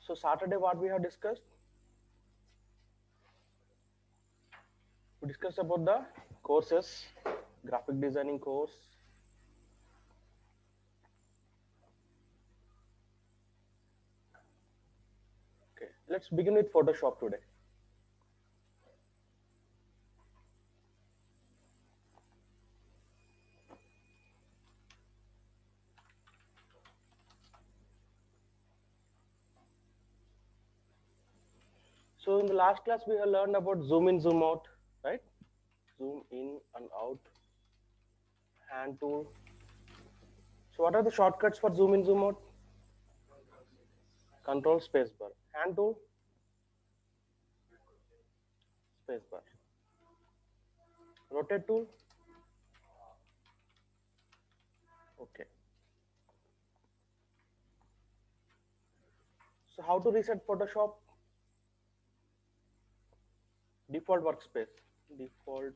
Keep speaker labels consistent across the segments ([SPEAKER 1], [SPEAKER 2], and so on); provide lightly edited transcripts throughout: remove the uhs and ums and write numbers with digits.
[SPEAKER 1] So Saturday, what we have discussed? We discussed about the courses, graphic designing course. Okay, let's begin with Photoshop today. So in the last class, we have learned about zoom in, zoom out, right? Zoom in and out, hand tool. So what are the shortcuts for zoom in, zoom out? Control space bar. Hand tool, space bar. Rotate tool. Okay. So how to reset Photoshop? Default workspace. Default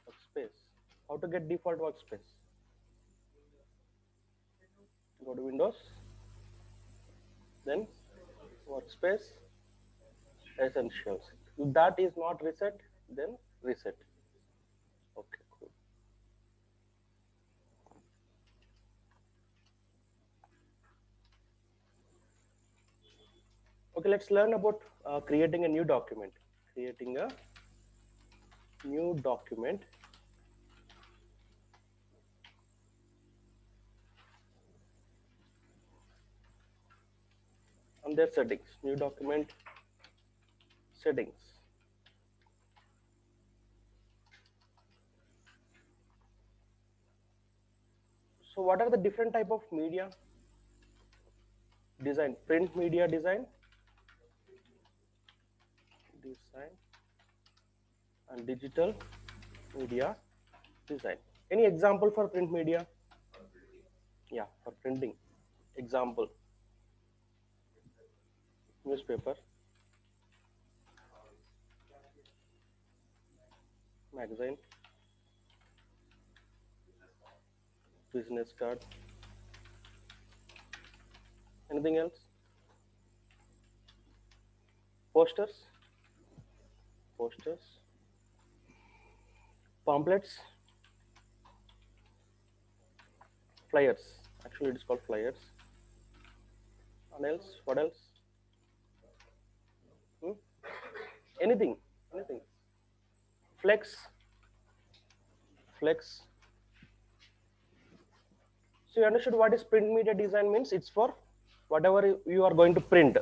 [SPEAKER 1] workspace. How to get default workspace? Go to Windows, then workspace, essentials. If that is not reset, then reset. Okay, cool. Okay, let's learn about creating a new document. Creating a new document. And their settings. New document settings. So what are the different type of media? Design, print media design, and digital media design. Any example for print media? Yeah, for printing. Example. Newspaper, magazine, business card. Anything else? Posters, pamphlets, flyers. Actually, it is called flyers. And else? What else? Hmm? Anything, anything. Flex. So you understood what is print media design means? It's for whatever you are going to print.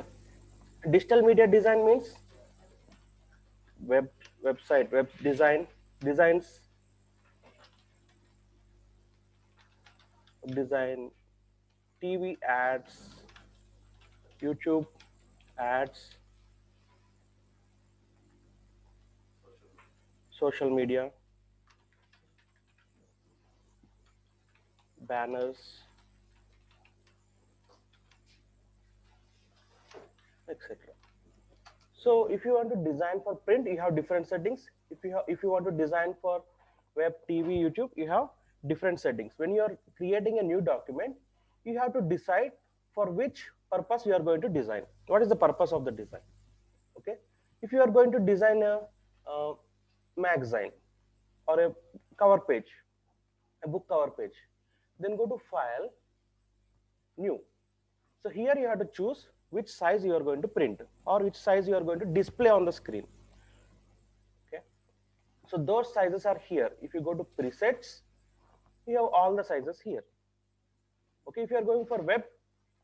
[SPEAKER 1] Digital media design means website, web designs, design, TV ads, YouTube ads, social media, banners, etc. So if you want to design for print, you have different settings. If you want to design for web, TV, YouTube, you have different settings. When you are creating a new document, you have to decide for which purpose you are going to design. What is the purpose of the design? Okay. If you are going to design a magazine or a cover page, a book cover page, then go to File, New. So here you have to choose which size you are going to print or which size you are going to display on the screen. Okay. So those sizes are here. If you go to presets, you have all the sizes here. Okay. If you are going for web,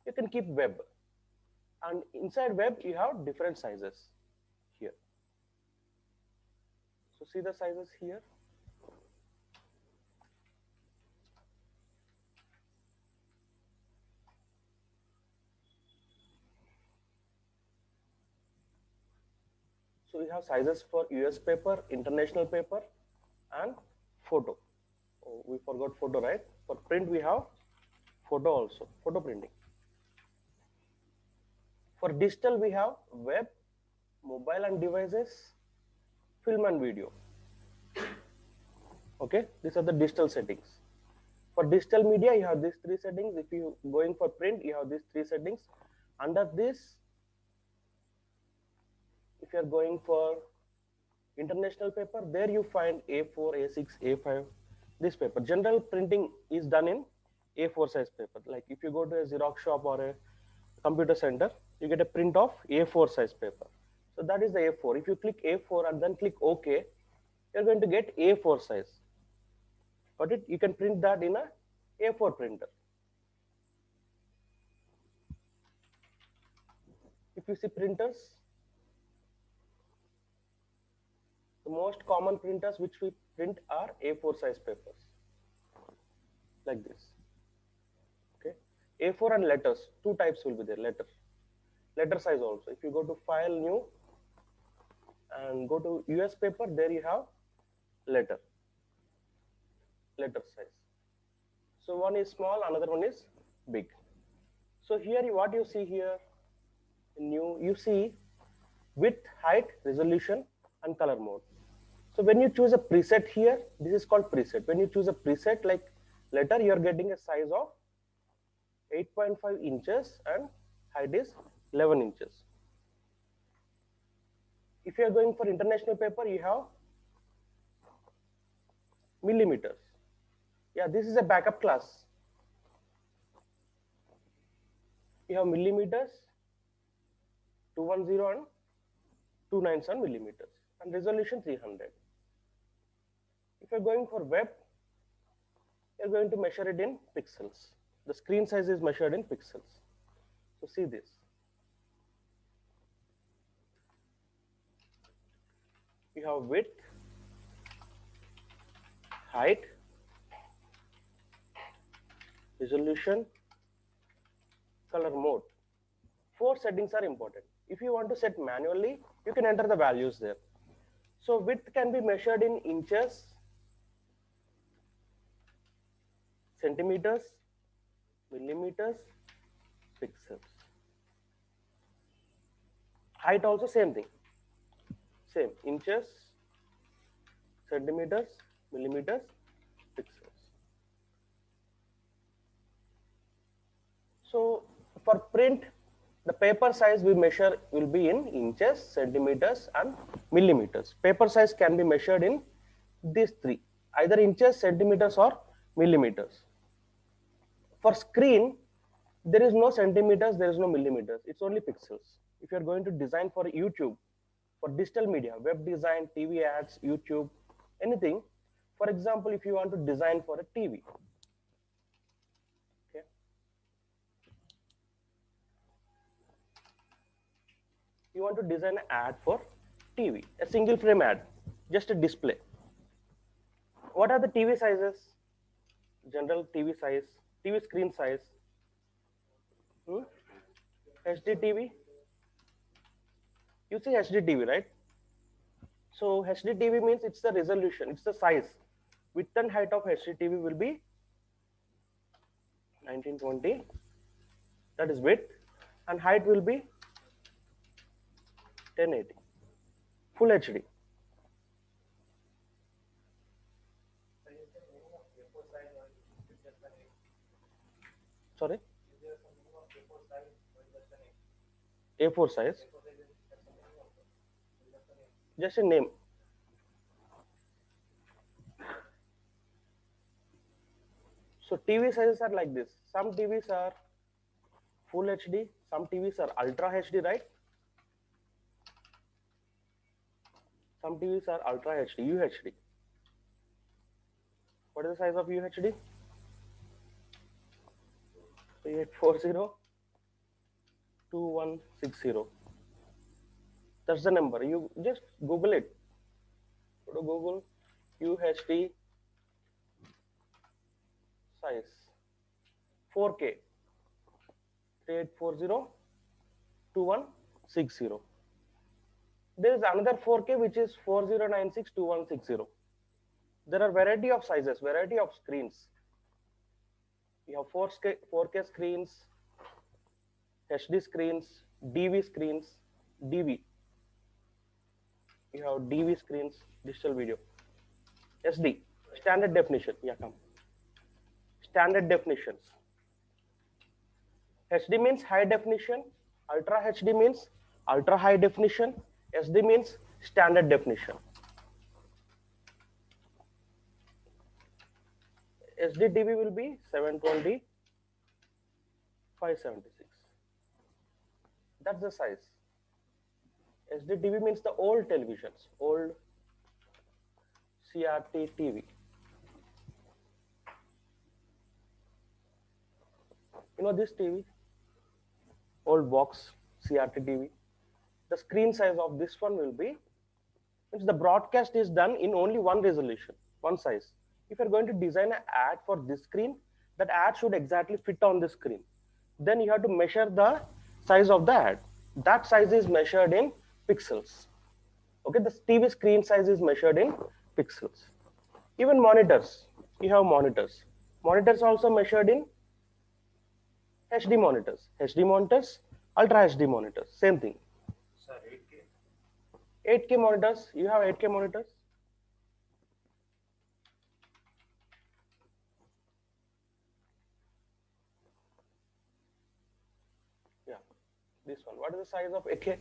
[SPEAKER 1] you can keep web. And inside web, you have different sizes here. So see the sizes here. So we have sizes for US paper, international paper, and photo. Oh, we forgot photo, right? For print, we have photo also, photo printing. For digital, we have web, mobile and devices, film and video. Okay, these are the digital settings. For digital media, you have these three settings. If you going for print, you have these three settings. Under this, if you are going for international paper, there you find A4, A6, A5, this paper. General printing is done in A4 size paper. Like if you go to a Xerox shop or a computer center, you get a print of A4 size paper. So that is the A4. If you click A4 and then click OK, you're going to get A4 size. Got it? You can print that in a A4 printer. If you see printers, the most common printers which we print are A4 size papers, like this. Okay, A4 and letters, two types will be there. Letter size also. If you go to File, New, and go to US paper, there you have letter size. So one is small, another one is big. So here, what you see here, new, you see width, height, resolution, and color mode. So when you choose a preset here, this is called preset. When you choose a preset like letter, you are getting a size of 8.5 inches and height is 11 inches. If you are going for international paper, you have millimeters. Yeah, this is a backup class. You have millimeters, 210 and 297 millimeters, and resolution 300. If you're going for web, you're going to measure it in pixels. The screen size is measured in pixels. So see this. You have width, height, resolution, color mode. 4 settings are important. If you want to set manually, you can enter the values there. So width can be measured in inches, centimeters, millimeters, pixels. Height also same thing. Same, inches, centimeters, millimeters, pixels. So for print, the paper size we measure will be in inches, centimeters, and millimeters. Paper size can be measured in these three, either inches, centimeters, or millimeters. For screen, there is no centimeters, there is no millimeters. It's only pixels. If you're going to design for YouTube, for digital media, web design, TV ads, YouTube, anything. For example, if you want to design for a TV, okay, you want to design an ad for TV, a single frame ad, just a display. What are the TV sizes? General TV size, TV screen size, HD TV. You see HD TV, right? So HD TV means it's the resolution, it's the size. Width and height of HD TV will be 1920. That is width, and height will be 1080. Full HD. Sorry? A4 size. Just a name. So TV sizes are like this. Some TVs are full HD, some TVs are ultra HD, right? Some TVs are ultra HD, UHD. What is the size of UHD? 3840 2160. That's the number. You just Google it. Go to Google UHD size 4K 3840 2160. There is another 4K which is 4096 2160. There are variety of sizes, variety of screens. You have 4K screens, HD screens, DV screens, DV. You have DV screens, digital video. SD, standard definition. Yeah, come. Standard definitions. HD means high definition. Ultra HD means ultra high definition. SD means standard definition. SD-TV will be 720 576. That's the size. SD-TV means the old televisions, old CRT TV. You know this TV, old box CRT TV. The screen size of this one will be, means the broadcast is done in only one resolution, one size. If you're going to design an ad for this screen, that ad should exactly fit on the screen. Then you have to measure the size of the ad. That size is measured in pixels. Okay, the TV screen size is measured in pixels. Even monitors, you have monitors. Monitors also measured in HD monitors. HD monitors, Ultra HD monitors, same thing.
[SPEAKER 2] Sir, 8K.
[SPEAKER 1] 8K monitors, you have 8K monitors. Yeah, this one. What is the size of 8K?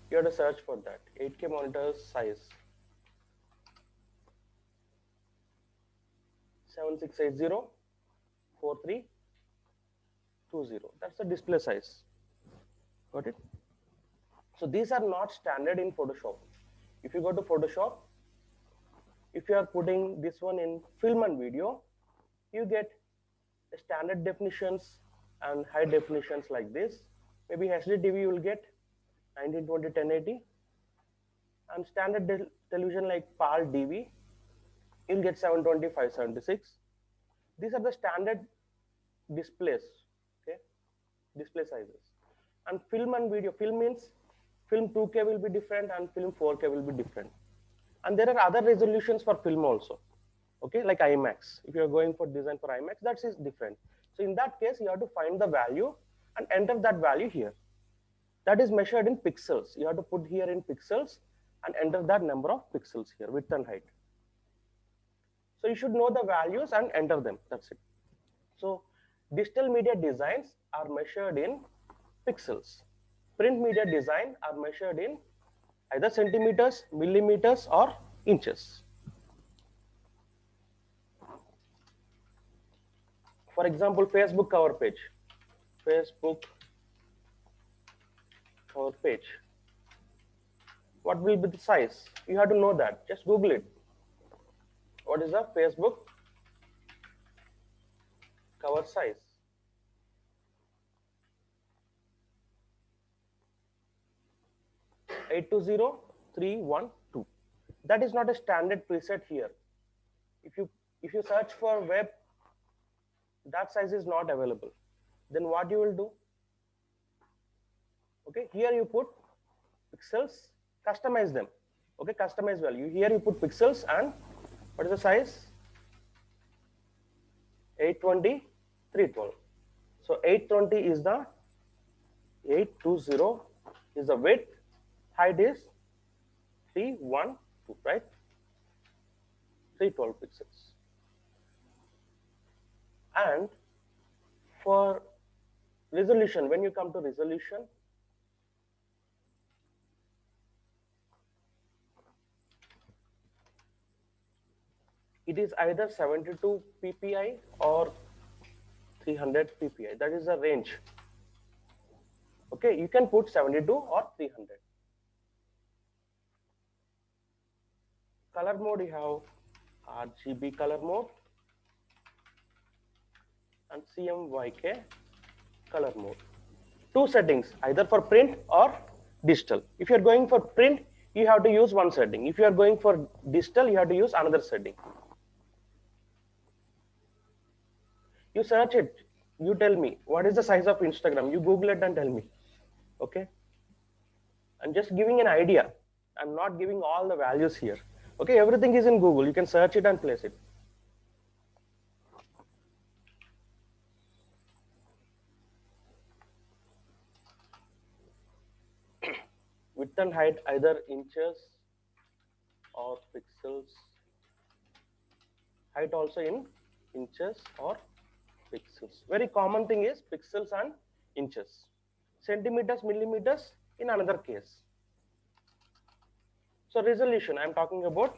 [SPEAKER 1] You have to search for that. 8K monitors size. 76804320. That's the display size. Got it? So these are not standard in Photoshop. If you go to Photoshop, if you are putting this one in film and video, you get standard definitions and high definitions like this. Maybe HD TV you will get 1920 1080, and standard television like PAL DV you'll get 720 576. These are the standard displays, okay, display sizes. And film and video, film means film 2K will be different and film 4K will be different. And there are other resolutions for film also, okay, like IMAX. If you are going for design for IMAX, that is different. So in that case, you have to find the value and enter that value here. That is measured in pixels. You have to put here in pixels and enter that number of pixels here, width and height. So you should know the values and enter them. That's it. So digital media designs are measured in pixels. Print media design are measured in either centimeters, millimeters, or inches. For example, Facebook cover page. Facebook cover page. What will be the size? You have to know that. Just Google it. What is the Facebook cover size? $820,312. That is not a standard preset here. If you search for web, that size is not available. Then what you will do? Okay, here you put pixels, customize them. Okay, customize value. Here you put pixels and what is the size? 820, 312. So 820 is the 820 is the width, height is 312, right? 312 pixels. And for resolution, when you come to resolution, it is either 72 ppi or 300 ppi. That is the range. Okay, you can put 72 or 300. Color mode, you have RGB color mode and CMYK color mode. Two settings, either for print or digital. If you are going for print, you have to use one setting. If you are going for digital, you have to use another setting. You search it, you tell me what is the size of Instagram. You Google it and tell me. Okay, I'm just giving an idea. I'm not giving all the values here. Okay, everything is in Google. You can search it and place it. Width and height either inches or pixels. Height also in inches or pixels. Very common thing is pixels and inches. centimeters, millimeters in another case. So resolution, I am talking about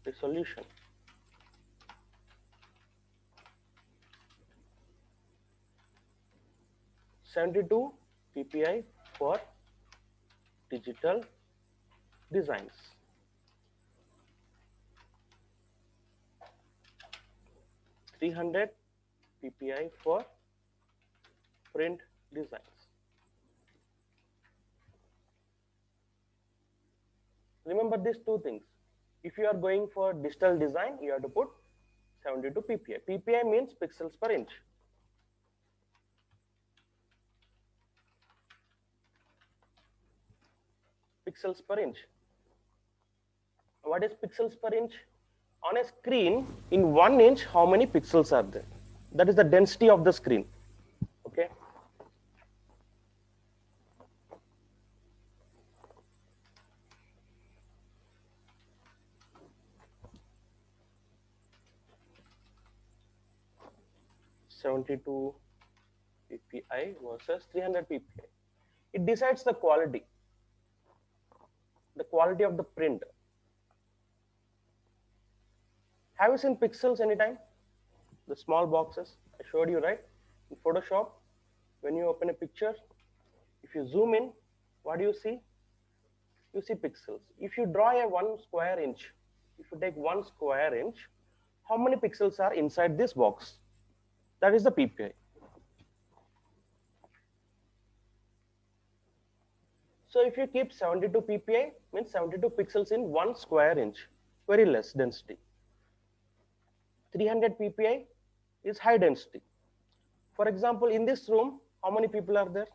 [SPEAKER 1] resolution. (72 ppi for digital designs). 300 ppi for print designs. Remember these two things. If you are going for digital design, you have to put 72 ppi. Ppi means pixels per inch. Pixels per inch. What is pixels per inch? On a screen, in 1 inch, how many pixels are there? That is the density of the screen. Okay. (72 ppi versus 300 ppi. It decides the quality of the print. Have you seen pixels anytime? The small boxes I showed you, right? In Photoshop, when you open a picture, if you zoom in, what do you see? You see pixels. If you draw a 1 square inch, if you take 1 square inch, how many pixels are inside this box? That is the ppi. So if you keep 72 ppi, means 72 pixels in 1 square inch, very less density. 300 ppi is high density. For example, in this room, how many people are there?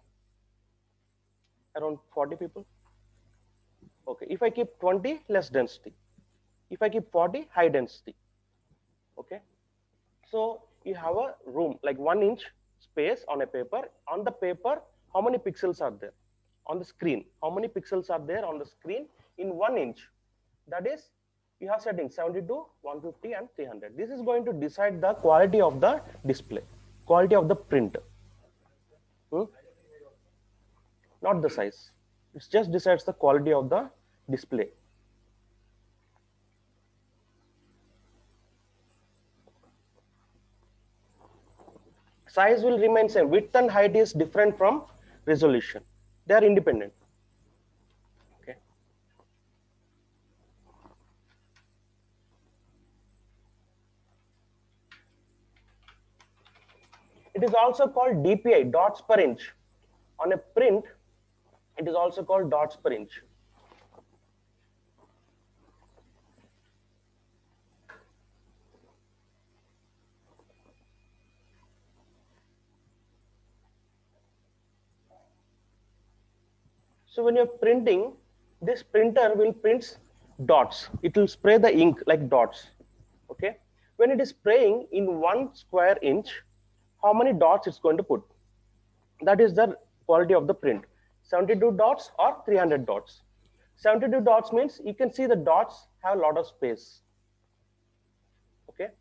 [SPEAKER 1] Around 40 people. Okay, if I keep 20, less density. If I keep 40, high density. Okay, so you have a room like 1 inch space on a paper. On the paper, how many pixels are there? On the screen, how many pixels are there on the screen in 1 inch? That is, you have settings 72, 150 and 300. This is going to decide the quality of the display, quality of the print. Not the size. It just decides the quality of the display. Size will remain same. Width and height is different from resolution. They are independent. Okay. It is also called DPI, dots per inch. On a print, it is also called dots per inch. So when you're printing, this printer will print dots. It will spray the ink like dots. Okay. When it is spraying in 1 square inch, how many dots it's going to put? That is the quality of the print. 72 dots or 300 dots. 72 dots means you can see the dots have a lot of space. Okay.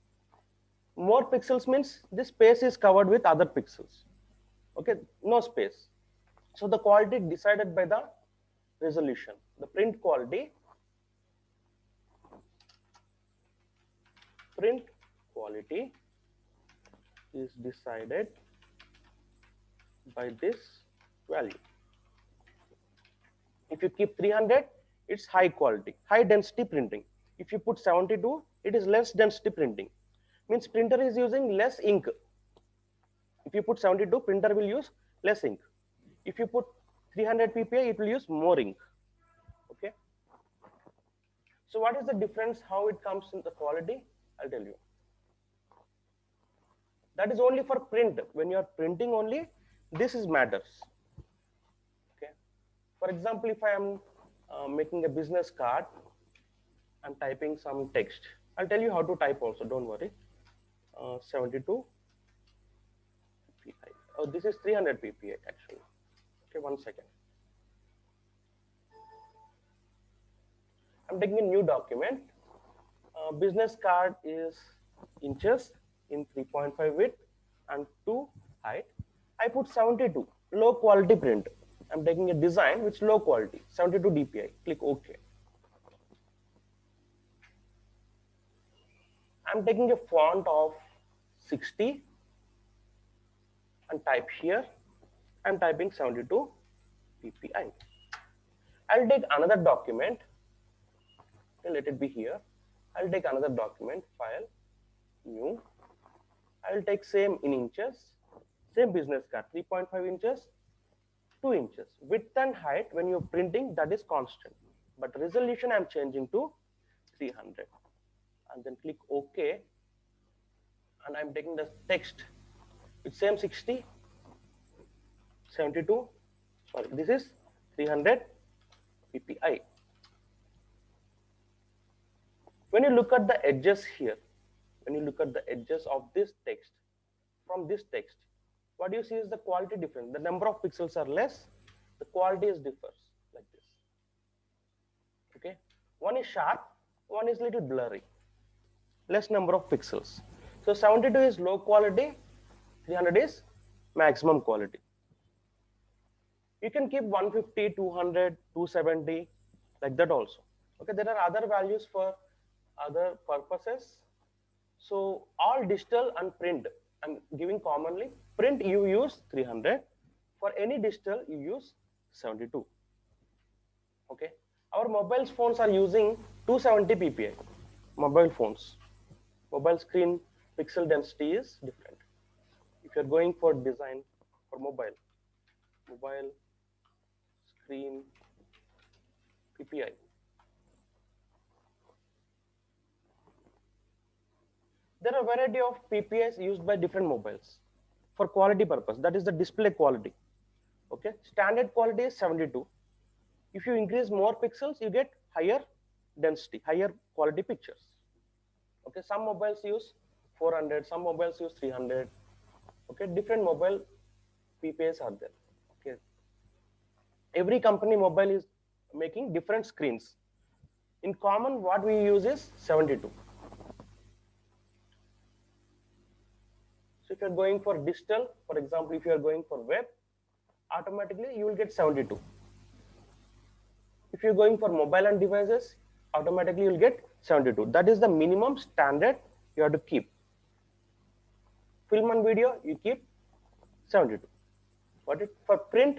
[SPEAKER 1] More pixels means this space is covered with other pixels. Okay, no space. So the quality decided by the resolution. The print quality is decided by this value. If you keep 300, it's high quality, high density printing. If you put 72, it is less density printing. Means printer is using less ink. If you put 72, printer will use less ink. If you put 300 ppi, it will use more ink. Okay. So what is the difference? How it comes in the quality? I'll tell you. That is only for print. When you are printing only, this is matters. Okay. For example, if I am making a business card, I'm typing some text. I'll tell you how to type also. Don't worry. 72 ppi. Oh, this is 300 ppi actually. Okay, 1 second. I'm taking a new document. Business card is inches in 3.5 width and 2 height. I put 72, low quality print. I'm taking a design which low quality, 72 dpi. Click OK. I'm taking a font of 60 and type here. I'm typing 72 ppi. I'll take another document. Okay, let it be here. I'll take another document, file, new. I'll take same in inches, same business card, 3.5 inches, 2 inches. Width and height when you're printing, that is constant. But resolution I'm changing to 300. And then click OK. And I'm taking the text. It's same 60, 72. Sorry, this is 300 ppi. When you look at the edges here, when you look at the edges of this text, from this text, what you see is the quality difference. The number of pixels are less, the quality is differs like this. Okay, one is sharp, one is little blurry, less number of pixels. So 72 is low quality, 300 is maximum quality. You can keep 150, 200, 270 like that also. Okay, there are other values for other purposes. So all digital and print, I'm giving commonly. Print you use 300. For any digital you use 72. Okay, our mobile phones are using 270 ppi. Mobile phones, mobile screen pixel density is different. If you're going for design for mobile screen ppi, there are a variety of PPIs used by different mobiles for quality purpose. That is the display quality. Okay, standard quality is 72. If you increase more pixels, you get higher density, higher quality pictures. Okay, some mobiles use 400, some mobiles use 300. Okay, different mobile PPIs are there. Okay, every company mobile is making different screens. In common, what we use is 72. So if you're going for digital, for example, if you're going for web, automatically you will get 72. If you're going for mobile and devices, automatically you'll get 72. That is the minimum standard you have to keep. Film and video, you keep 72. But for print,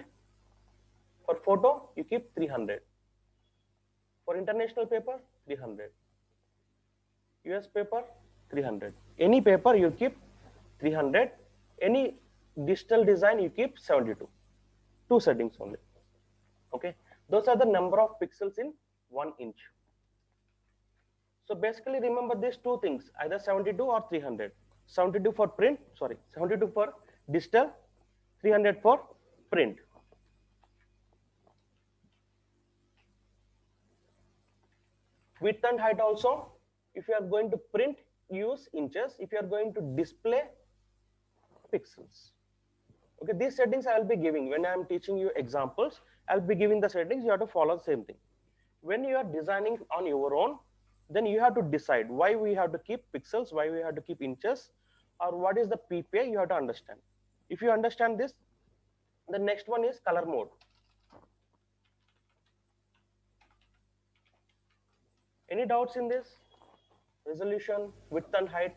[SPEAKER 1] for photo, you keep 300. For international paper, 300. US paper, 300. Any paper, you keep 300. Any digital design, you keep 72. Two settings only. Okay, those are the number of pixels in 1 inch. So basically remember these two things, either 72 or 300. 72 for print, 72 for digital, 300 for print. Width and height also, if you are going to print, use inches. If you are going to display, pixels. Okay, these settings I will be giving when I am teaching you examples. I will be giving the settings, you have to follow the same thing. When you are designing on your own, then you have to decide why we have to keep pixels, why we have to keep inches, or what is the PPI you have to understand. If you understand this, the next one is color mode. Any doubts in this? Resolution, width and height?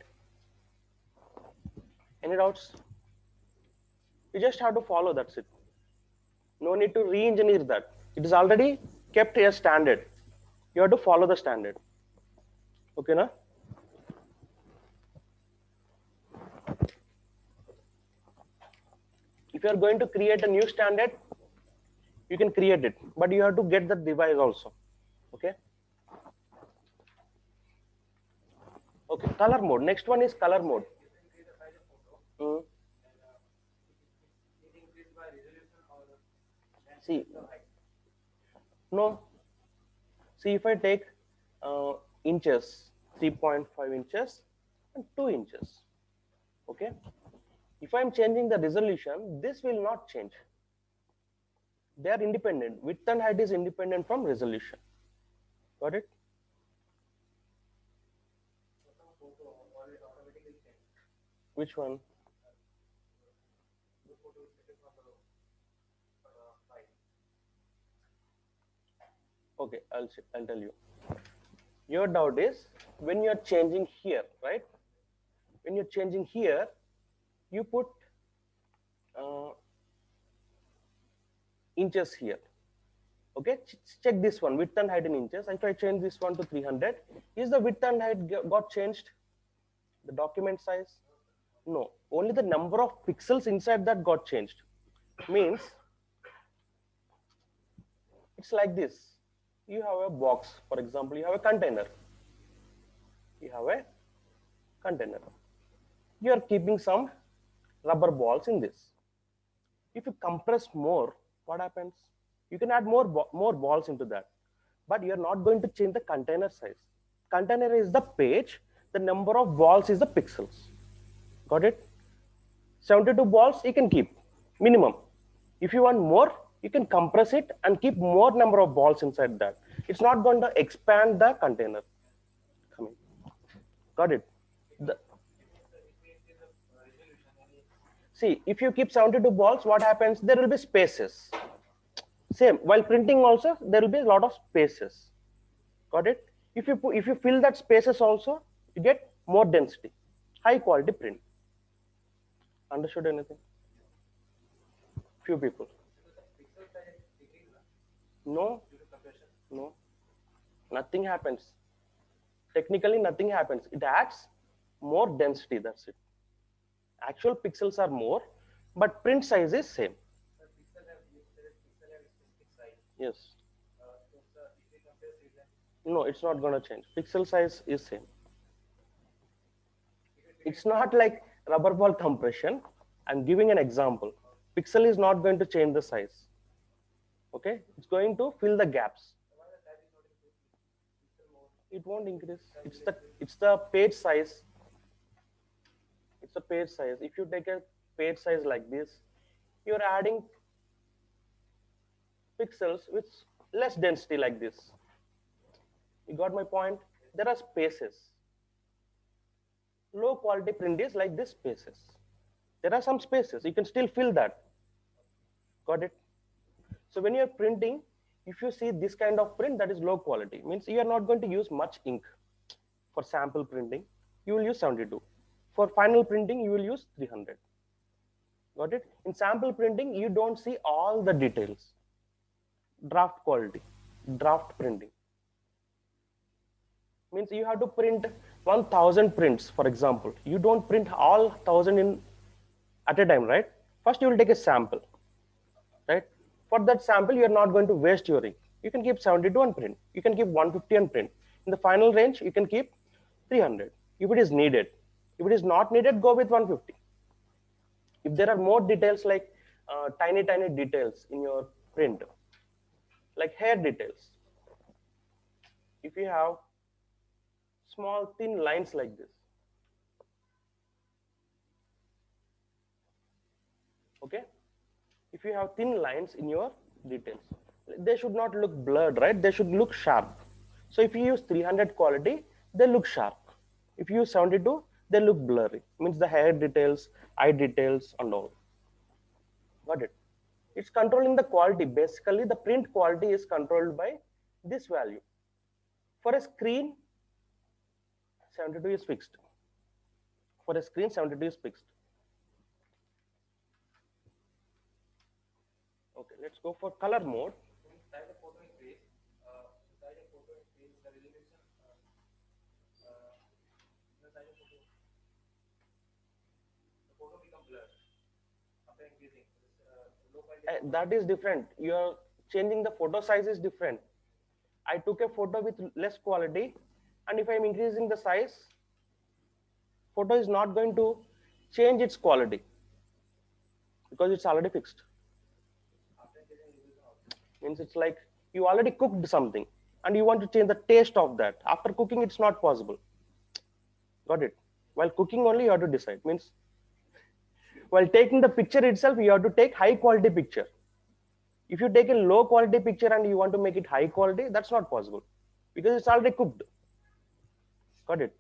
[SPEAKER 1] Any doubts? You just have to follow, that's it. No need to re-engineer that. It is already kept as standard. You have to follow the standard. Okay, na? If you are going to create a new standard, you can create it, but you have to get the device also. Okay. Okay, color mode. Next one is color mode. See, no. See, if I take inches, 3.5 inches and 2 inches. Okay. If I am changing the resolution, this will not change. They are independent. Width and height is independent from resolution. Got it? Which one? Okay, I'll tell you. Your doubt is when you're changing here, right? When you're changing here, you put uh, inches here. Okay, check this one, width and height in inches. If I change this one to 300, is the width and height got changed? The document size? No, only the number of pixels inside that got changed. Means it's like this. You have a box, for example, you have a container. You have a container. You are keeping some rubber balls in this. If you compress more, what happens? You can add more balls into that, but you're not going to change the container size. Container is the page, the number of balls is the pixels. Got it? 72 balls you can keep minimum. If you want more, you can compress it and keep more number of balls inside that. It's not going to expand the container. Got it? The, see, if you keep 72 balls, what happens? There will be spaces. Same, while printing also, there will be a lot of spaces. Got it? If you fill that spaces also, you get more density, high quality print. Understood anything? Few people. No, no, nothing happens. Technically, nothing happens. It adds more density. That's it. Actual pixels are more, but print size is same. Yes. No, it's not gonna change. Pixel size is same. It's not like rubber ball compression. I'm giving an example. Pixel is not going to change the size. Okay, it's going to fill the gaps. It won't increase. It's the page size. It's a page size. If you take a page size like this, you're adding pixels with less density like this. You got my point? There are spaces. Low quality print is like this spaces. There are some spaces. You can still fill that. Got it? So when you're printing, if you see this kind of print, that is low quality. Means you are not going to use much ink. For sample printing, you will use 72. For final printing, you will use 300. Got it? In sample printing, you don't see all the details. Draft quality, draft printing. Means you have to print 1000 prints, for example. You don't print all 1000 in at a time, right? First, you will take a sample, right? For that sample, you are not going to waste your ink. You can keep 72 and print. You can keep 150 and print. In the final range, you can keep 300 if it is needed. If it is not needed, go with 150. If there are more details like tiny details in your print, like hair details, if you have small thin lines like this, okay, if you have thin lines in your details, they should not look blurred, right? They should look sharp. So if you use 300 quality, they look sharp. If you use 72, they look blurry. Means the hair details, eye details and all. Got it? It's controlling the quality. Basically, the print quality is controlled by this value. For a screen, 72 is fixed. For a screen, 72 is fixed. Okay, let's go for color mode. That is different. You're changing the photo size is different. I took a photo with less quality, and if I'm increasing the size, photo is not going to change its quality because it's already fixed. Means it's like you already cooked something and you want to change the taste of that. After cooking, it's not possible. Got it? While cooking only, you have to decide. Means while taking the picture itself, you have to take high quality picture. If you take a low quality picture and you want to make it high quality, that's not possible because it's already cooked. Got it?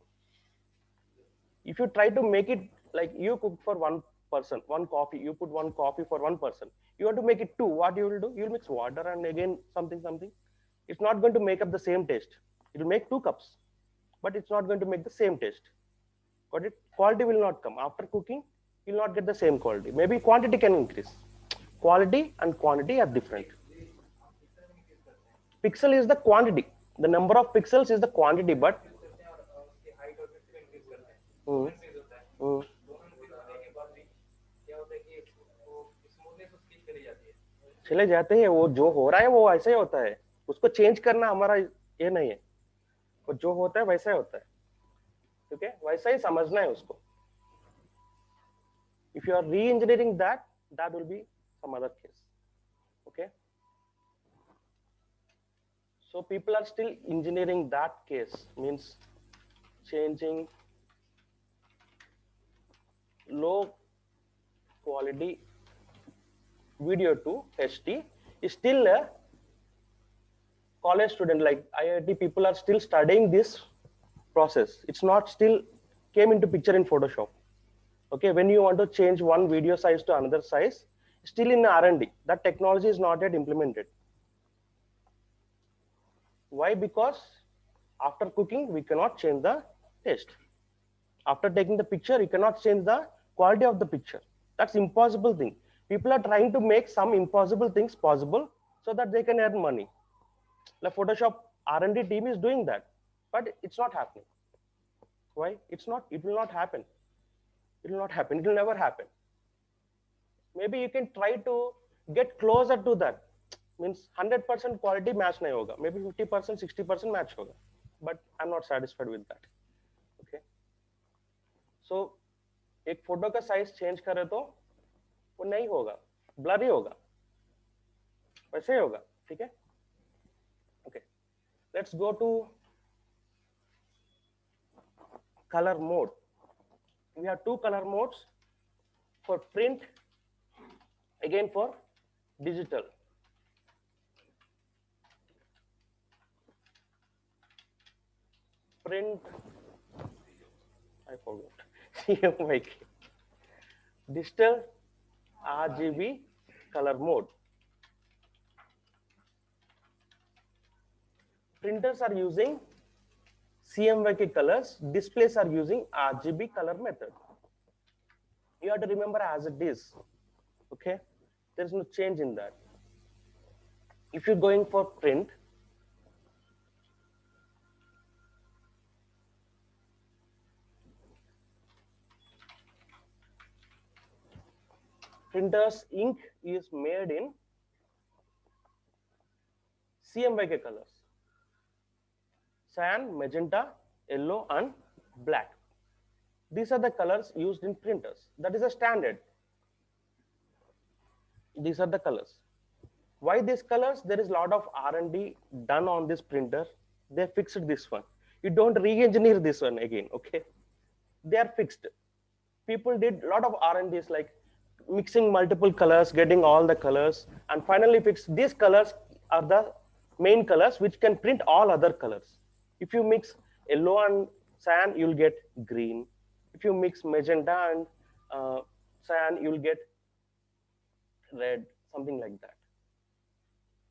[SPEAKER 1] If you try to make it like you cook for one person, one coffee, you put one coffee for one person, you want to make it two, what you will do? You will mix water and again something. It's not going to make up the same taste. It will make 2 cups, but it's not going to make the same taste. Got it? Quality will not come after cooking. You'll not get the same quality. Maybe quantity can increase. Quality and quantity are different. Pixel is the quantity. The number of pixels is the quantity, but हम्म, हम्म, चले जाते हैं। वो जो हो रहा है वो ऐसे ही होता है, उसको चेंज करना हमारा ये नहीं है। वो जो होता है वैसा ही होता है, ठीक है? वैसा ही समझना है उसको। If you are re-engineering that, that will be some other case. Okay. So people are still engineering that case, means changing low quality video to HD. Is still a college student like IIT people are still studying this process. It's not still came into picture in Photoshop. Okay, when you want to change one video size to another size, still in R&D, that technology is not yet implemented. Why? Because after cooking, we cannot change the taste. After taking the picture, you cannot change the quality of the picture. That's impossible thing. People are trying to make some impossible things possible so that they can earn money. The Photoshop R&D team is doing that, but it's not happening. Why? It's not. It will not happen. It will not happen. It will never happen. Maybe you can try to get closer to that. Means 100% quality match nahi hoga. Maybe 50%, 60% match hoga. But I'm not satisfied with that. Okay. So एक photo का size change करे तो वो नहीं होगा, blurry होगा, वैसे ही होगा, ठीक है? Okay. Let's go to color mode. We have 2 color modes for print, again for digital. Print, I forgot. CMYK. Digital RGB color mode. Printers are using CMYK colors, displays are using RGB color method. You have to remember as it is. Okay, there is no change in that. If you're going for print, printer's ink is made in CMYK colors: cyan, magenta, yellow, and black. These are the colors used in printers. That is a standard. These are the colors. Why these colors? There is a lot of R&D done on this printer. They fixed this one. You don't re-engineer this one again, okay? They are fixed. People did a lot of R&Ds like mixing multiple colors, getting all the colors, and finally fixed these colors are the main colors which can print all other colors. If you mix yellow and cyan, you'll get green. If you mix magenta and cyan, you'll get red, something like that.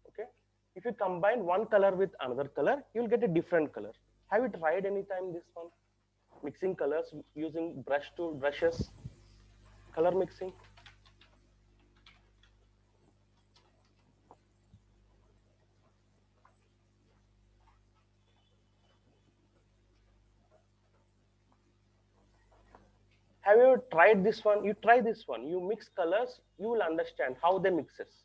[SPEAKER 1] Okay. If you combine one color with another color, you'll get a different color. Have you tried any time this one? Mixing colors using brushes, color mixing. Have you ever tried this one? You try this one. You mix colors, you will understand how they mixes.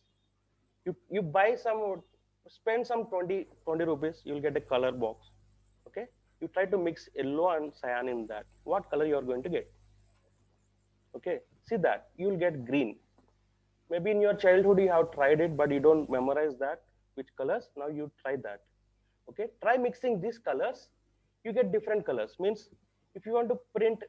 [SPEAKER 1] You buy some, spend some 20 rupees, you'll get a color box. Okay. You try to mix yellow and cyan in that. What color you are going to get? Okay. See that you will get green. Maybe in your childhood you have tried it, but you don't memorize that which colors. Now you try that. Okay. Try mixing these colors. You get different colors. Means if you want to print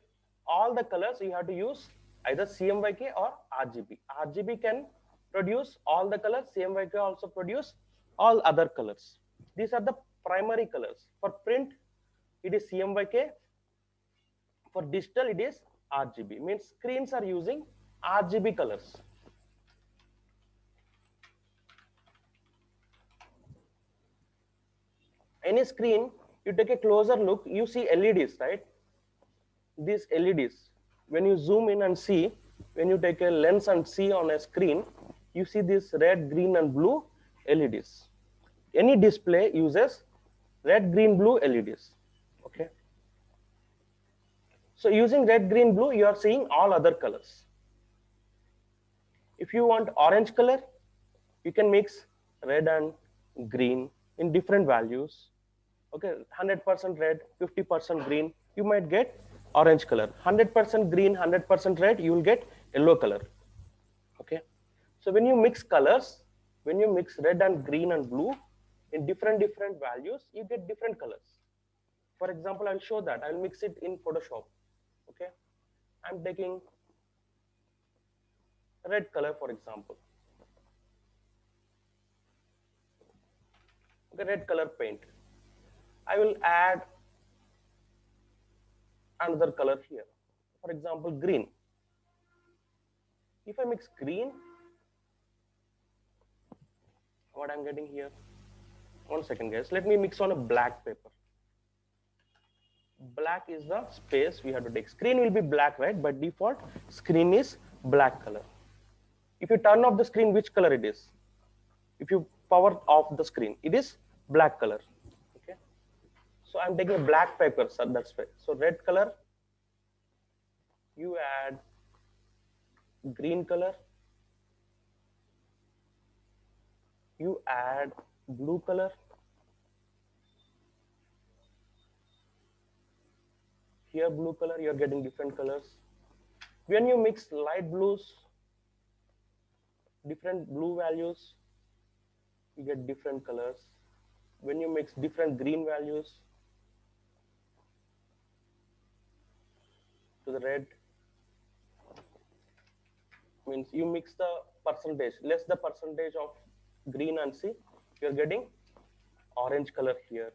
[SPEAKER 1] all the colors, you have to use either CMYK or RGB. RGB can produce all the colors. CMYK also produce all other colors. These are the primary colors. For print, it is CMYK. For digital, it is RGB. Means screens are using RGB colors. Any screen, you take a closer look, you see LEDs, right? These LEDs, when you zoom in and see, when you take a lens and see on a screen, you see this red, green, and blue LEDs. Any display uses red, green, blue LEDs. Okay. So using red, green, blue, you are seeing all other colors. If you want orange color, you can mix red and green in different values. Okay, 100% red, 50% green, you might get orange color. 100% green, 100% red, you will get yellow color. Okay, so when you mix colors, when you mix red and green and blue in different values, you get different colors. For example, I'll show that. I'll mix it in Photoshop. Okay, I'm taking red color, for example. Okay, red color paint. I will add another color here. For example, green. If I mix green, what I'm getting here? 1 second, guys. Let me mix on a black paper. Black is the space we have to take. Screen will be black, right? By default, screen is black color. If you turn off the screen, which color it is? If you power off the screen, it is black color. Okay. So I'm taking a black paper, sir. That's right. So red color, you add green color, you add blue color. Here blue color, you're getting different colors. When you mix light blues, different blue values, you get different colors. When you mix different green values to the red, means you mix the percentage, less the percentage of green and see, you're getting orange color here.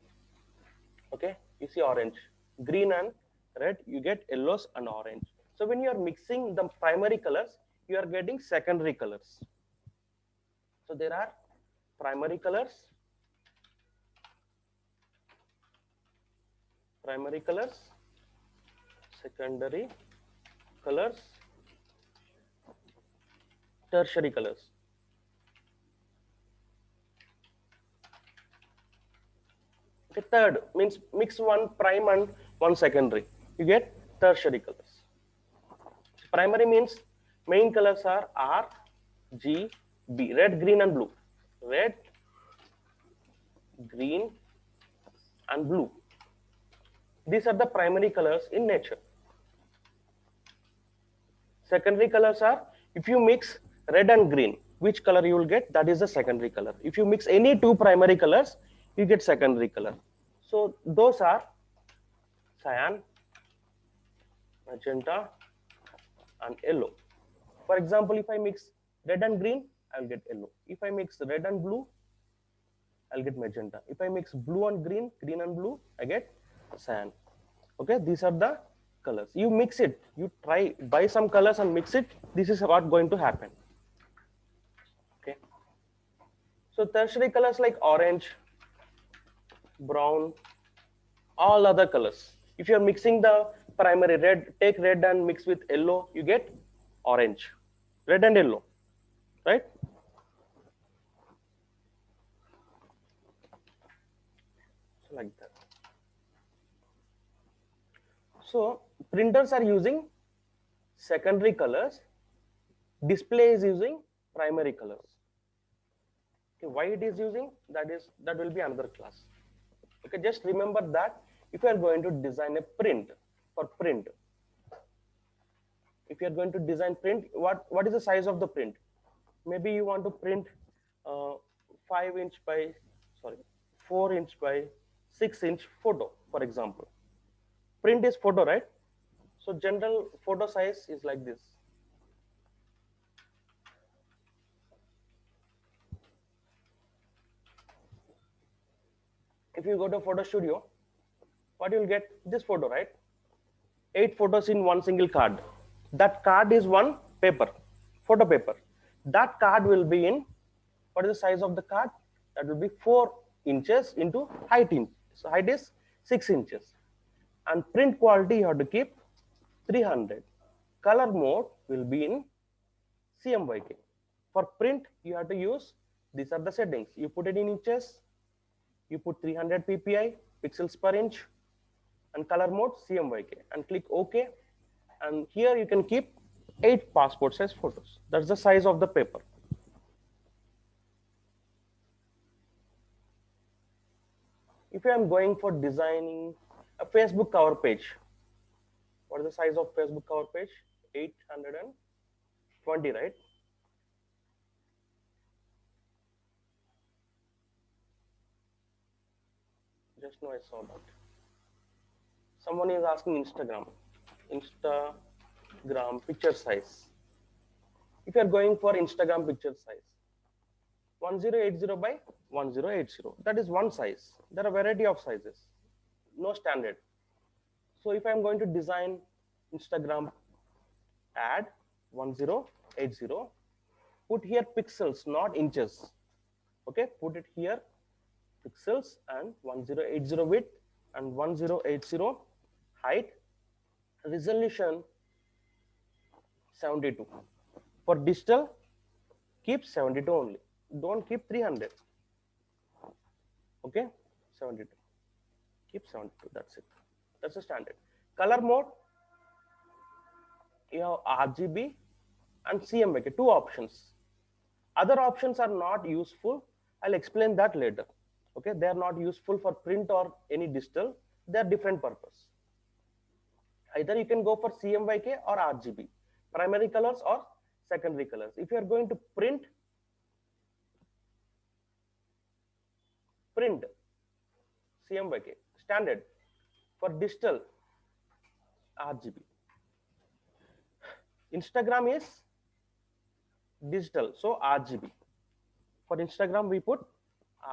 [SPEAKER 1] Okay, you see orange, green and red, you get yellows and orange. So when you are mixing the primary colors, you are getting secondary colors. So there are primary colors, secondary colors, tertiary colors. Okay, third means mix one prime and one secondary, you get tertiary colors. Primary means main colors are R, G, B, red, green, and blue. Red, green, and blue. These are the primary colors in nature. Secondary colors are, if you mix red and green, which color you will get? That is the secondary color. If you mix any two primary colors, you get secondary color. So those are cyan, magenta, and yellow. For example, if I mix red and green, I'll get yellow. If I mix red and blue, I'll get magenta. If I mix blue and green, green and blue, I get cyan. Okay, these are the colors. You mix it, you try, buy some colors and mix it. This is what going to happen. Okay. So tertiary colors like orange, brown, all other colors. If you are mixing the primary red, take red and mix with yellow, you get orange. Red and yellow, right? So like that. So printers are using secondary colors, display is using primary colors. Okay, why it is using, that will be another class. Okay, just remember that if you are going to design a print, for print, if you are going to design print, what is the size of the print? Maybe you want to print 4-inch by 6-inch photo, for example. Print is photo, right? So general photo size is like this. If you go to photo studio, what you will get? This photo, right? 8 photos in one single card. That card is one paper, photo paper. That card will be in, what is the size of the card? That will be 4 inches into height in So height is 6 inches. And print quality you have to keep 300. Color mode will be in CMYK. For print, you have to use, these are the settings. You put it in inches, you put 300 ppi, pixels per inch, and color mode CMYK, and click OK. And here you can keep 8 passport size photos. That's the size of the paper. If I am going for designing a Facebook cover page, what is the size of Facebook cover page? 820, right? Just now I saw that. Someone is asking Instagram picture size. If you are going for Instagram picture size, 1080 by 1080. That is one size. There are a variety of sizes, no standard. So if I am going to design Instagram ad 1080, put here pixels, not inches. Okay, put it here pixels and 1080 width and 1080 height, resolution 72. For digital, keep 72 only. Don't keep 300. Okay, 72. Keep 72. That's it. That's the standard. Color mode, you have RGB and CMYK, two options. Other options are not useful. I'll explain that later. Okay, they are not useful for print or any digital. They are different purpose. Either you can go for CMYK or RGB, primary colors or secondary colors. If you are going to print CMYK, standard. For digital, RGB. Instagram is digital, so RGB. For Instagram, we put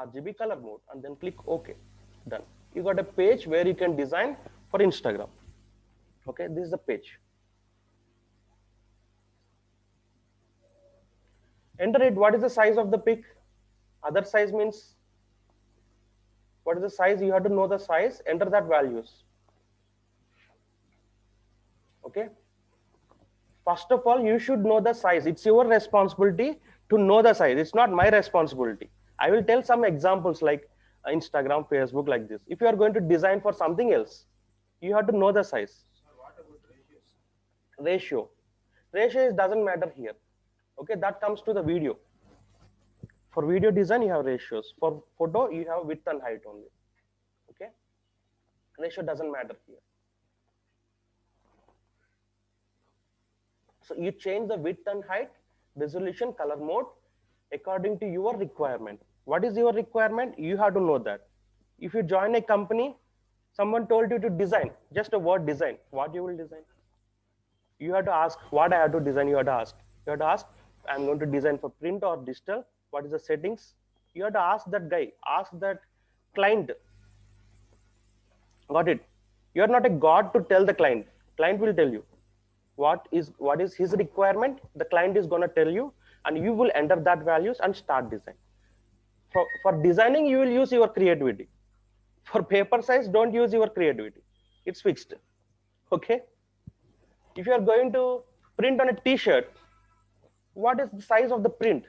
[SPEAKER 1] RGB color mode and then click OK. Done. You got a page where you can design for Instagram. Okay, this is the page. Enter it. What is the size of the pic? Other size means what is the size? You have to know the size. Enter that values. Okay. First of all, you should know the size. It's your responsibility to know the size. It's not my responsibility. I will tell some examples like Instagram, Facebook, like this. If you are going to design for something else, you have to know the size.
[SPEAKER 2] What about ratios?
[SPEAKER 1] Ratio doesn't matter here. Okay, that comes to the video. For video design, you have ratios. For photo, you have width and height only. Okay, ratio doesn't matter here. So you change the width and height, resolution, color mode according to your requirement. What is your requirement? You have to know that. If you join a company, someone told you to design, just a word design, what you will design? You have to ask what I have to design. You have to ask. You have to ask, I'm going to design for print or digital. What is the settings? You have to ask that guy, ask that client. Got it? You are not a god to tell the client. Client will tell you what is his requirement. The client is going to tell you, and you will enter that values and start design. For designing, you will use your creativity. For paper size, don't use your creativity. It's fixed. Okay. If you are going to print on a t-shirt, what is the size of the print?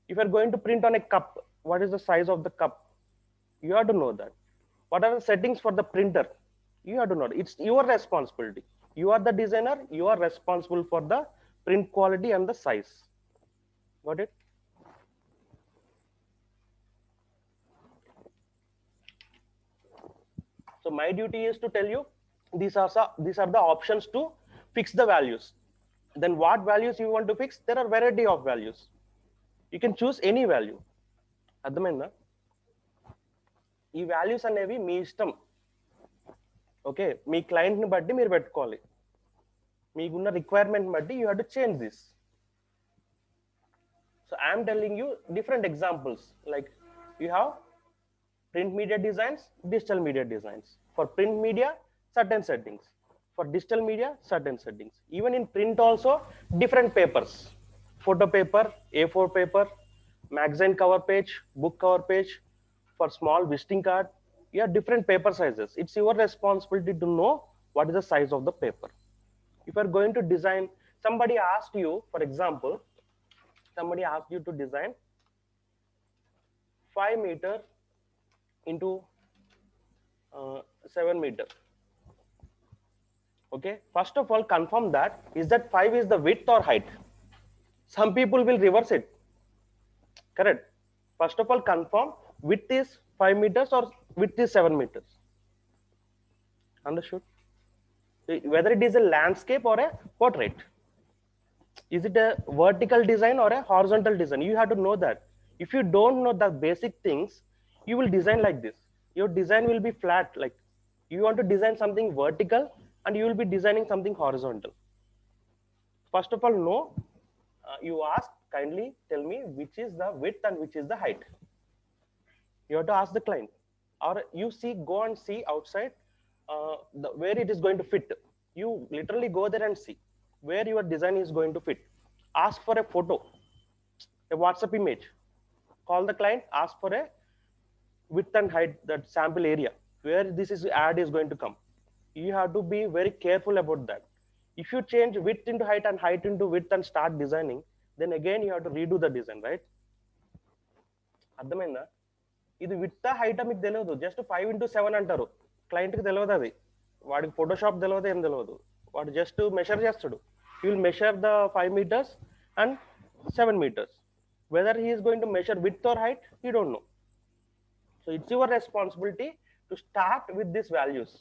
[SPEAKER 1] If you are going to print on a cup, what is the size of the cup? You have to know that. What are the settings for the printer? You have to know. It's your responsibility. You are the designer. You are responsible for the print quality and the size. Got it? So my duty is to tell you these are the options to fix the values. Then what values you want to fix? There are variety of values. You can choose any value. అర్థమైందా? ఈ values అనేవి మీ ఇష్టం. Okay, మీ క్లయింట్ని బట్టి మీరు పెట్టుకోవాలి. మీకున్న requirement బట్టి you have to change this. So I'm telling you different examples. Like you have print media designs, digital media designs. For print media, certain settings. For digital media, certain settings. Even in print also, different papers. Photo paper, A4 paper, magazine cover page, book cover page, for small visiting card. You have different paper sizes. It's your responsibility to know what is the size of the paper. If you are going to design, somebody asked you, for example, somebody asked you to design 5 meter into 7 meter. Okay, first of all, confirm that is that 5 is the width or height. Some people will reverse it. Correct. First of all, confirm width is 5 meters or width is 7 meters. Understood? Whether it is a landscape or a portrait. Is it a vertical design or a horizontal design? You have to know that. If you don't know the basic things, you will design like this. Your design will be flat. Like you want to design something vertical and you will be designing something horizontal. First of all, know, you ask, kindly tell me which is the width and which is the height. You have to ask the client, or you see, go and see outside where it is going to fit. You literally go there and see where your design is going to fit. Ask for a photo, a WhatsApp image. Call the client, ask for a width and height, that sample area where this is ad is going to come. You have to be very careful about that. If you change width into height and height into width and start designing, then again you have to redo the design, right? అర్థమైందా? ఇది with height మీకు తెలియదు, just 5x7 అంటారు. క్లయింట్కి తెలియదు, అది వాడికి Photoshop తెలియదు, ఏం తెలియదు. వాడు జస్ట్ మెషర్ చేస్తాడు. You will measure the 5 meters and 7 meters. Whether he is going to measure width or height, he don't know. So it's your responsibility to start with these values.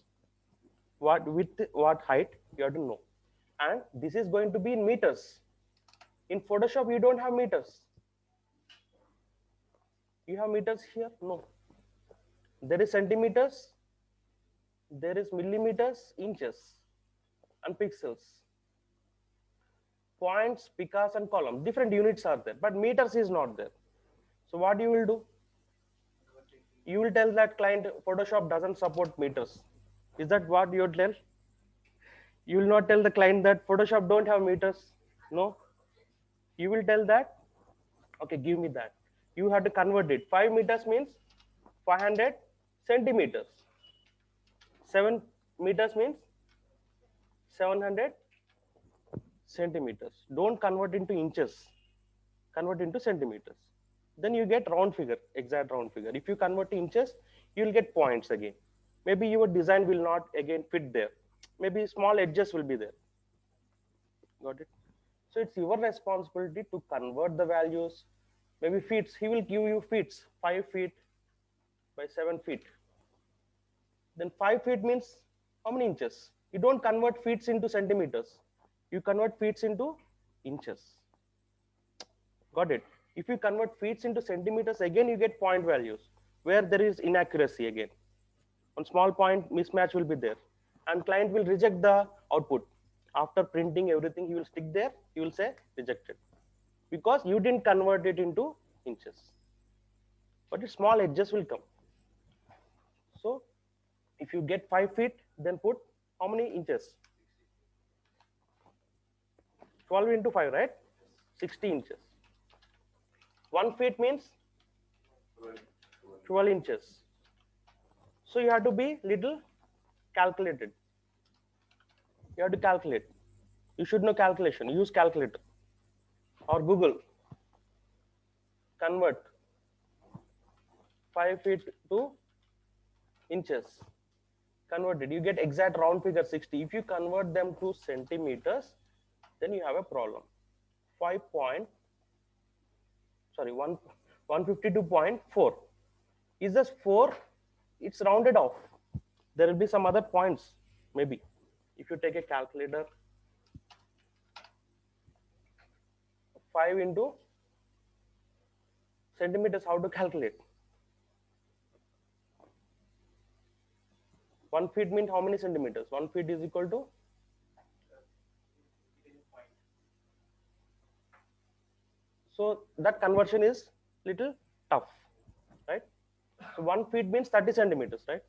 [SPEAKER 1] What width, what height, you have to know. And this is going to be in meters. In Photoshop, you don't have meters. You have meters here? No. There is centimeters, there is millimeters, inches, and pixels. Points, picas, and column. Different units are there, but meters is not there. So what you will do? You will tell that client Photoshop doesn't support meters. Is that what you will tell? You will not tell the client that Photoshop don't have meters. No. You will tell that, okay, give me that. You have to convert it. 5 meters means 500 centimeters. 7 meters means 700 centimeters. Don't convert into inches, convert into centimeters. Then you get round figure, exact round figure. If you convert to inches, you will get points again. Maybe your design will not again fit there. Maybe small edges will be there. Got it? So it's your responsibility to convert the values. Maybe feet, he will give you feet, 5 feet by 7 feet. Then 5 feet means how many inches? You don't convert feet into centimeters. You convert feet into inches. Got it? If you convert feet into centimeters, again you get point values where there is inaccuracy again. One small point mismatch will be there. And client will reject the output. After printing everything, he will stick there, he will say rejected. Because you didn't convert it into inches. But small edges will come. So if you get 5 feet, then put how many inches? 12 into 5, right? 60 inches. 1 feet means 12 inches. So you have to be little calculated. You have to calculate. You should know calculation. Use calculator or Google. Convert 5 feet to inches. Convert it. You get exact round figure 60. If you convert them to centimeters, then you have a problem. 152.4 is just 4. It's rounded off. There will be some other points, maybe. If you take a calculator, 5 into centimeters, how to calculate? 1 feet means how many centimeters? 1 feet is equal to, so that conversion is little tough, right? So 1 feet means 30 centimeters, right?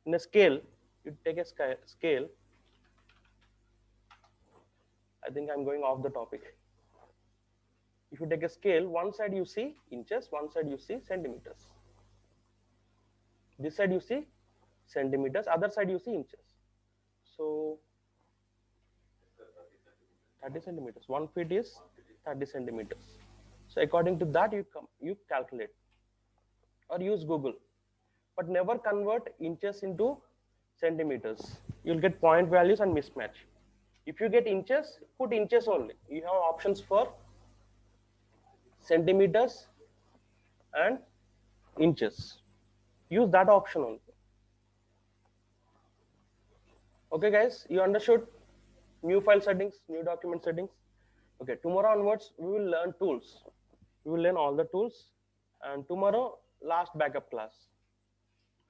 [SPEAKER 1] In a scale, you take a scale. I think I'm going off the topic. If you take a scale, one side you see inches, one side you see centimeters. This side you see centimeters, other side you see inches. So 30 centimeters. 1 feet is 30 centimeters. So according to that, you calculate or use Google, but never convert inches into centimeters. You'll get point values and mismatch. If you get inches, put inches only. You have options for centimeters and inches. Use that option only. Okay, guys, you understood new file settings, new document settings. Okay, tomorrow onwards, we will learn tools. We will learn all the tools, and tomorrow, last backup class.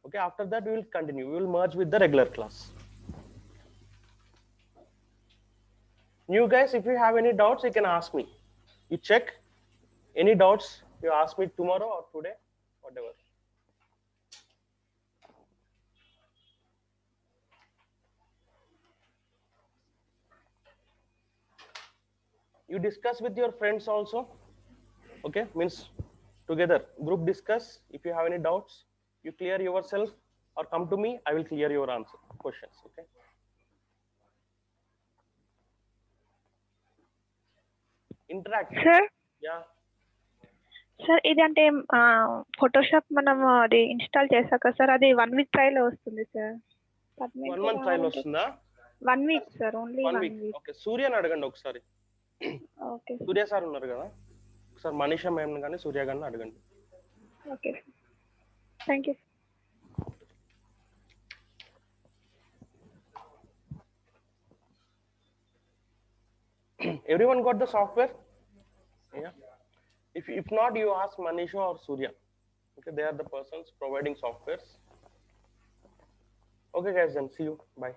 [SPEAKER 1] Okay, after that, we will continue. We will merge with the regular class. New guys, if you have any doubts, you can ask me. You check any doubts, you ask me tomorrow or today, whatever. You discuss with your friends also. Okay, means together, group discuss. If you have any doubts, you clear yourself or come to me, I will clear your answer questions. Okay. Interact.
[SPEAKER 3] Sir
[SPEAKER 1] Yeah.
[SPEAKER 3] Sir ఇది అంటే Photoshop మనం అది install చేశాక sir అది 1 week trial వస్తుంది sir
[SPEAKER 1] 1 month trial వస్తుందా?
[SPEAKER 3] 1 week sir only
[SPEAKER 1] 1
[SPEAKER 3] 1
[SPEAKER 1] week.
[SPEAKER 3] Week.
[SPEAKER 1] Okay, సూర్యని అడగండి ఒకసారి.
[SPEAKER 3] ఓకే
[SPEAKER 1] సూర్య సార్ ఉన్నారు కదా, ఒకసారి మనీషా మేడం కానీ సూర్య గారిని అడగండి.
[SPEAKER 3] Okay thank you.
[SPEAKER 1] Everyone got the software? Yeah. If not, you ask Manisha or Surya. Okay, they are the persons providing softwares. Okay, guys, then see you. Bye.